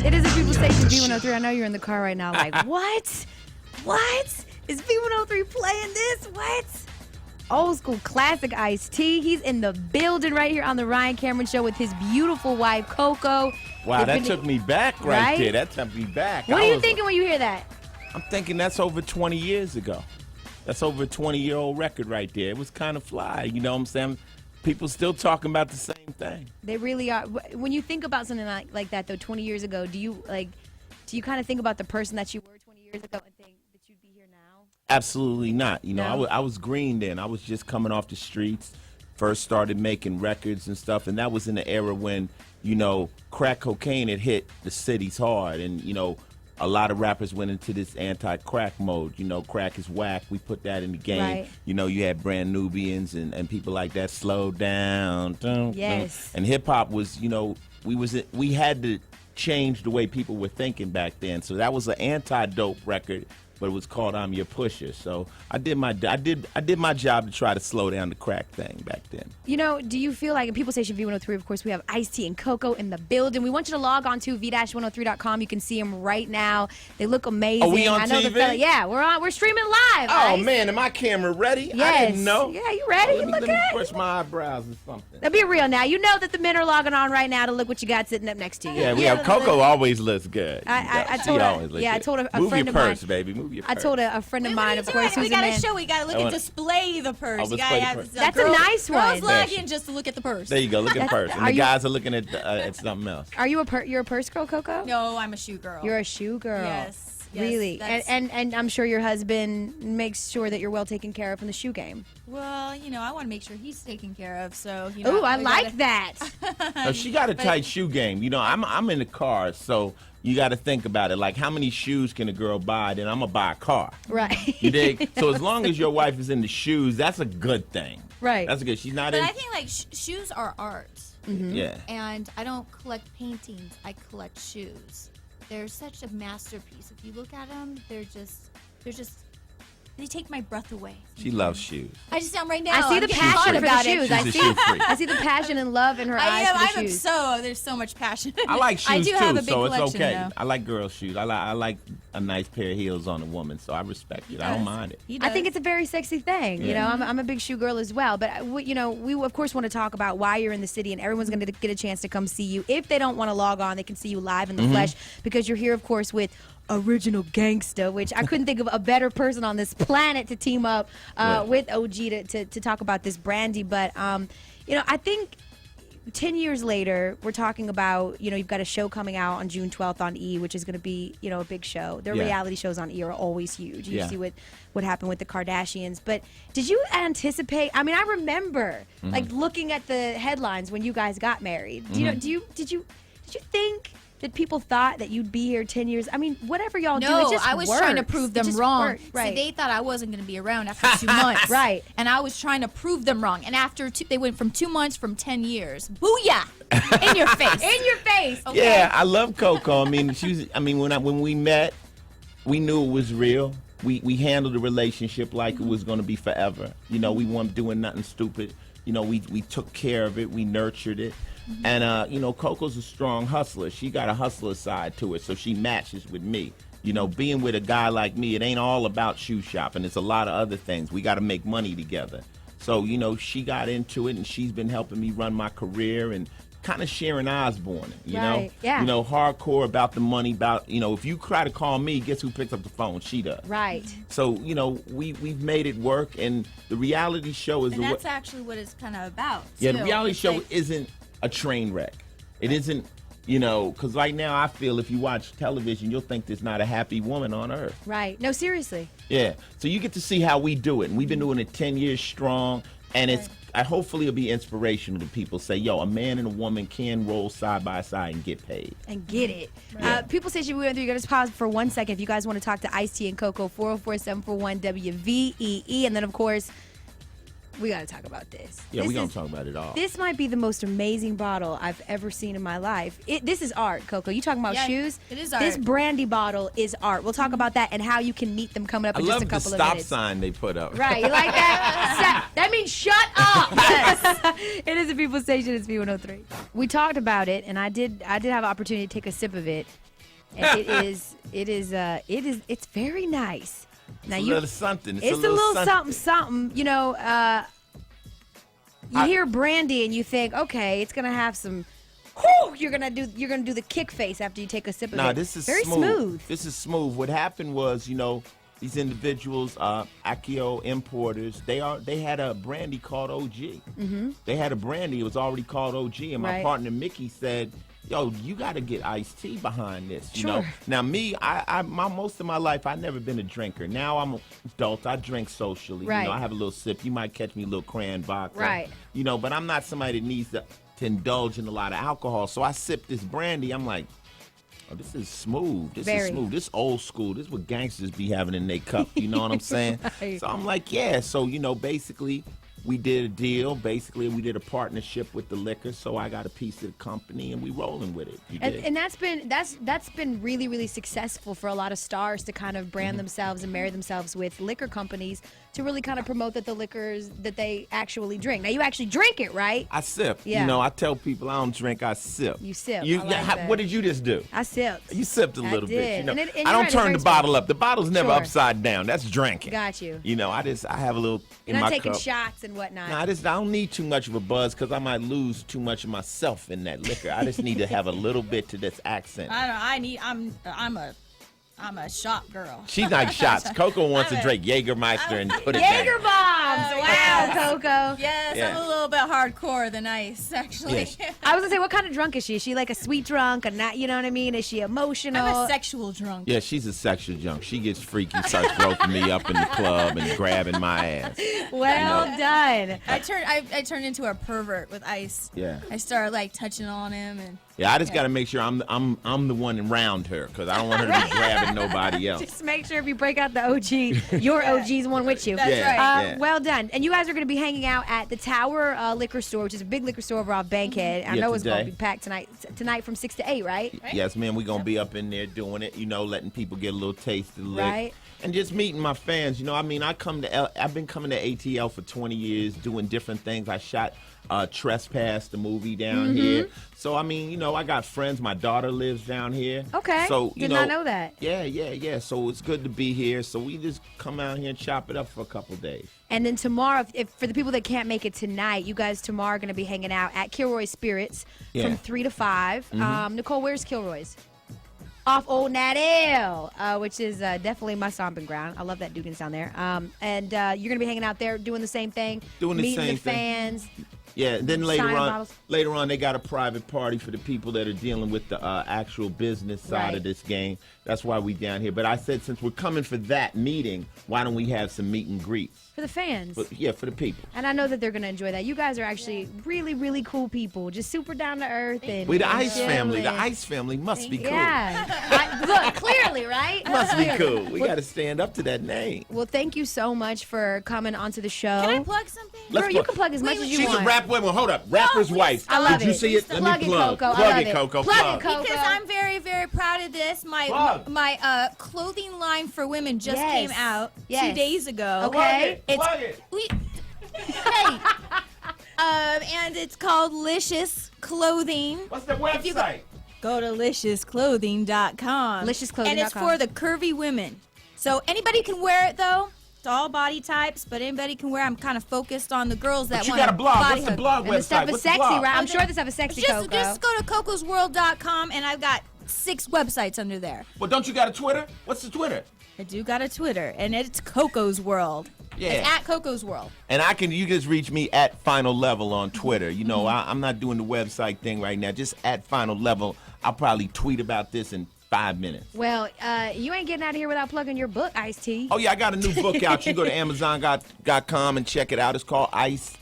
It is a People Station V-103. I know you're in the car right now like, what? What? Is V-103 playing this? What? Old school classic Ice-T. He's in the building right here on the Ryan Cameron Show with his beautiful wife, Coco. Wow, that took me back right there. That took me back. What are you thinking when you hear that? I'm thinking that's over 20 years ago. That's over a 20-year-old record right there. It was kind of fly, you know what I'm saying? People still talking about the same thing. They really are. When you think about something like that, though, 20 years ago, do you kind of think about the person that you were 20 years ago and think that you'd be here now? Absolutely not. You know, No? I was green then. I was just coming off the streets, first started making records and stuff, and that was in the era when, you know, crack cocaine had hit the cities hard, and, you know, a lot of rappers went into this anti-crack mode. You know, crack is whack. We put that in the game. Right. You know, you had Brand Nubians and people like that. Slow down. Yes. And hip-hop was, you know, we had to change the way people were thinking back then. So that was an anti-dope record, but it was called I'm Your Pusher. So I did my job to try to slow down the crack thing back then. You know, do you feel like in People Station V103, of course, we have Ice-T and Coco in the building. We want you to log on to v-103.com. You can see them right now. They look amazing. Are we on I know TV? Yeah, we're streaming live. Oh, Ice. man, am my camera ready? Yes. I didn't know. Yeah, you ready? Let me brush my eyebrows or something. Now be real now. You know that the men are logging on right now to look what you got sitting up next to you. Yeah, we have Coco always looks good. I told a Move friend your of purse, mine. baby. Move your purse. I told a friend of mine, of course, we who's gotta a man. show. We gotta look and display the purse. Oh, You gotta display the have purse. That's a nice one. Girls log in just to look at the purse. There you go. Look at the purse. And the guys are looking at something else. Are you you're a purse girl, Coco? No, I'm a shoe girl. You're a shoe girl. Yes. Really? And I'm sure your husband makes sure that you're well taken care of in the shoe game. Well, you know, I want to make sure he's taken care of. So, you know. Ooh, I like that. No, she got a tight shoe game. You know, I'm in the car, so you got to think about it. Like, how many shoes can a girl buy? Then I'm gonna buy a car. Right. You dig? So as long as your wife is into shoes, that's a good thing. Right. That's good. She's not But in. I think, like, shoes are art. Mm-hmm. Yeah. And I don't collect paintings. I collect shoes. They're such a masterpiece. If you look at them, they take my breath away. She loves shoes. I just am right now. I see I'm the getting passion hot for the about it. shoes. She's a shoe freak. I see the passion and love in her eyes for the shoes. There's so much passion. I like shoes I do too, have a big so it's collection, okay. though. I like girl shoes. I like a nice pair of heels on a woman, so I respect it. I don't mind it. I think it's a very sexy thing. You know, I'm a big shoe girl as well. But, you know, we, of course, want to talk about why you're in the city, and everyone's going to get a chance to come see you. If they don't want to log on, they can see you live in the flesh, because you're here, of course, with Original Gangsta, which I couldn't think of a better person on this planet to team up with OG to talk about this Brandy. But, you know, I think 10 years later, we're talking about, you know, you've got a show coming out on June 12th on E, which is going to be, you know, a big show. Their reality shows on E are always huge. You see what happened with the Kardashians. But did you anticipate? I mean, I remember like looking at the headlines when you guys got married. Do you know? Did you think that people thought that you'd be here 10 years? I mean, whatever y'all do, it just I was works. trying to prove them It just wrong. works. Right. See, they thought I wasn't going to be around after 2 months. Right. And I was trying to prove them wrong. And after they went from 2 months from 10 years. Booyah! In your face. In your face. Okay? Yeah, I love Coco. I mean, when we met, we knew it was real. We handled the relationship like it was going to be forever. You know, we weren't doing nothing stupid. You know, we took care of it. We nurtured it. And, you know, Coco's a strong hustler. She got a hustler side to it, so she matches with me. You know, being with a guy like me, it ain't all about shoe shopping. It's a lot of other things. We got to make money together. So, you know, she got into it, and she's been helping me run my career and kind of Sharon Osbourne, you know? Yeah. You know, hardcore about the money, about, you know, if you try to call me, guess who picks up the phone? She does. Right. So, you know, we've made it work, and the reality show is... And that's actually what it's kind of about, too. Yeah, the reality show isn't a train wreck. It isn't, you know, because right now I feel if you watch television, you'll think there's not a happy woman on earth. Right. No, seriously. Yeah. So you get to see how we do it. And we've been doing it 10 years strong. And hopefully it'll be inspirational to people. Say, yo, a man and a woman can roll side by side and get paid. And get it. People say we went through. You got to pause for 1 second. If you guys want to talk to Ice-T and Coco, 404-741-WVEE. And then, of course, we got to talk about this. Yeah, we're going to talk about it all. This might be the most amazing bottle I've ever seen in my life. This is art, Coco. You talking about shoes? It is art. This Brandy bottle is art. We'll talk about that and how you can meet them coming up in just a couple of minutes. I love the stop sign they put up. Right, you like that? That means shut up. Yes. It is a People Station. It's V103. We talked about it, and I did have an opportunity to take a sip of it. And it's very nice. Now It's a little something. It's a little something. You know, you hear Brandy and you think, okay, it's gonna have some. Whew, you're gonna do the kick face after you take a sip of it. Nah, this is very smooth. This is smooth. What happened was, you know, these individuals, Aiko importers, they had a brandy called OG. Mm-hmm. They had a brandy. It was already called OG, and my partner Mickey said, "Yo, you got to get iced tea behind this." You know. Now me, most of my life I've never been a drinker. Now I'm an adult. I drink socially. Right. You know, I have a little sip. You might catch me a little cran vodka. Right. You know, but I'm not somebody that needs to indulge in a lot of alcohol. So I sip this brandy. I'm like, oh, this is smooth. This is smooth. This old school. This is what gangsters be having in their cup. You know what I'm saying? Right. So I'm like, yeah. So, you know, basically, we did a deal. Basically, we did a partnership with the liquor. So I got a piece of the company, and we rolling with it. And that's been really, really successful for a lot of stars to kind of brand themselves and marry themselves with liquor companies to really kind of promote that the liquors that they actually drink. Now, you actually drink it, right? I sip. Yeah. You know, I tell people I don't drink, I sip. You sip. You, I like that. What did you just do? I sipped. You sipped a little I bit. did. You know, And I you're don't right, turn the it's bottle very up. The bottle's never Sure. upside down. That's drinking. Got you. You know, I have a little in You're my not taking cup. shots and whatnot. No, I don't need too much of a buzz because I might lose too much of myself in that liquor. I just need to have a little bit to this accent. I'm a shot girl. She likes shots. Coco wants to drink Jägermeister and put it Jaeger down. bombs! Wow, yes. Coco. Yes, Yeah. I'm a little bit hardcore than ice, actually. Yes. I was gonna say, what kind of drunk is she? Is she like a sweet drunk, a not? You know what I mean? Is she emotional? I'm a sexual drunk. Yeah, she's a sexual junk. She gets freaky, starts groping me up in the club and grabbing my ass. Well done. I turned into a pervert with ice. Yeah. I started like touching on him and. Yeah, I just got to make sure I'm the one around her because I don't want her to be grabbing nobody else. Just make sure if you break out the OG, your OG's one with you. That's Yeah. right. Yeah. Well done. And you guys are going to be hanging out at the Tower Liquor Store, which is a big liquor store over off Bankhead. I Yeah, know it's going to today. be packed tonight from 6 to 8, right? Yes, man, we're going to be up in there doing it, you know, letting people get a little taste of the lick. Right. And just meeting my fans. You know, I mean, I've been coming to ATL for 20 years, doing different things. I shot Trespass, the movie down here. So, I mean, you know, I got friends. My daughter lives down here. Okay. So, you Did not know that. Yeah. So it's good to be here. So we just come out here and chop it up for a couple days. And then tomorrow, if for the people that can't make it tonight, you guys tomorrow are going to be hanging out at Kilroy Spirits from 3 to 5. Nicole, where's Kilroy's? Off Old Nat which is definitely my stomping ground. I love that Dugan's down there. And you're going to be hanging out there doing the same thing, meeting the fans. Yeah, and then Signing bottles. later on, they got a private party for the people that are dealing with the actual business side of this game. That's why we down here. But I said, since we're coming for that meeting, why don't we have some meet and greets? For the fans. For the people. And I know that they're going to enjoy that. You guys are actually really, really cool people. Just super down to earth. We the Ice chilling. family. The Ice family must be cool. Yeah. Look, clearly, right? Must be cool. We got to stand up to that name. Well, thank you so much for coming onto the show. Can I plug something? Girl, you can plug as much as you She's want. a rap woman. Hold up. Rapper's wife. I love Did you it. see it? Let Plug me it, plug. Coco. I Plug love it, it. Coco. Plug it, Coco. Because I'm very, very proud of this. My clothing line for women just came out 2 days ago. Okay. Plug it. Hey. And it's called Licious Clothing. What's the website? Go to liciousclothing.com. Liciousclothing.com. And it's for the curvy women. So anybody can wear it, though. It's all body types, but anybody can wear. I'm kind of focused on the girls that But you want got a blog. body What's the hug. blog And the website? stuff is What's the sexy, blog? right? I'm sure the stuff is sexy, Coco. Just go to cocosworld.com, and I've got 6 websites under there. Well, don't you got a Twitter? What's the Twitter? I do got a Twitter, and it's Coco's World. Yeah. It's at Coco's World. And you just reach me at Final Level on Twitter. You know, I'm not doing the website thing right now. Just at Final Level. I'll probably tweet about this in 5 minutes. Well, you ain't getting out of here without plugging your book, Ice-T. Oh, yeah, I got a new book out. You go to Amazon.com and check it out. It's called Ice.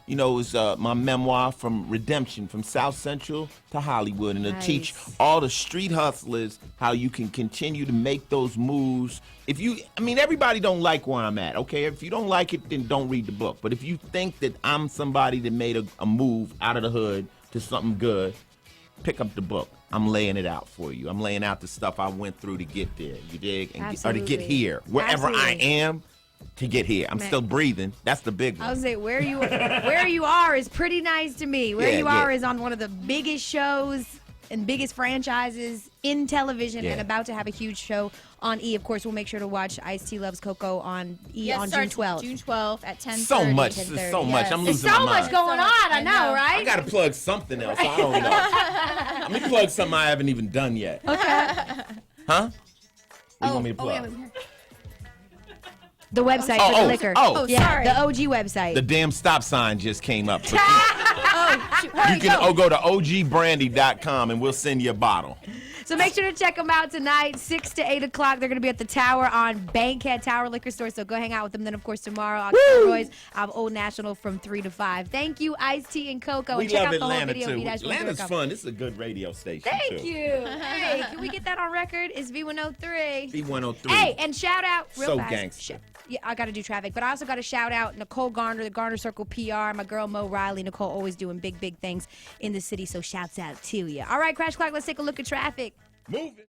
It's my memoir from redemption, from South Central to Hollywood. And it'll teach all the street hustlers how you can continue to make those moves. Everybody don't like where I'm at, okay? If you don't like it, then don't read the book. But if you think that I'm somebody that made a move out of the hood to something good, pick up the book. I'm laying it out for you. I'm laying out the stuff I went through to get there. You dig? Or to get here. Wherever I am, to get here. I'm still breathing. That's the big one. I was say where you are is pretty nice to me. Where you are is on one of the biggest shows and biggest franchises in television Yeah. and about to have a huge show on E. Of course, we'll make sure to watch Ice-T Loves Coco on E on June 12th. June 12th at 10:30. So much. 10:30. There's so much. I'm There's losing so my much mind. going on. I know, I right? gotta plug something else. I don't know. Let me plug something I haven't even done yet. Okay. Huh? What you want me to plug? The website Oh, for the oh, liquor. oh. Yeah, sorry. the OG website. The damn stop sign just came up. But you Hurry, can go. go to ogbrandy.com and we'll send you a bottle. So make sure to check them out tonight, 6 to 8 o'clock. They're going to be at the Tower on Bankhead Tower Liquor Store, so go hang out with them. Then, of course, tomorrow, October Roy's, Old National from 3 to 5. Thank you, Ice-T and Coco. We And check love out the whole Atlanta, video. too. V-103.com. Atlanta's fun. This is a good radio station, too. Thank you. Hey, can we get that on record? It's V-103. V-103. Hey, and shout out real So fast. gangster. Yeah, I got to do traffic, but I also got to shout out Nicole Garner, the Garner Circle PR, my girl Mo Riley. Nicole always doing big things in the city, so shouts out to you. All right, Crash Clock, let's take a look at traffic. Move it.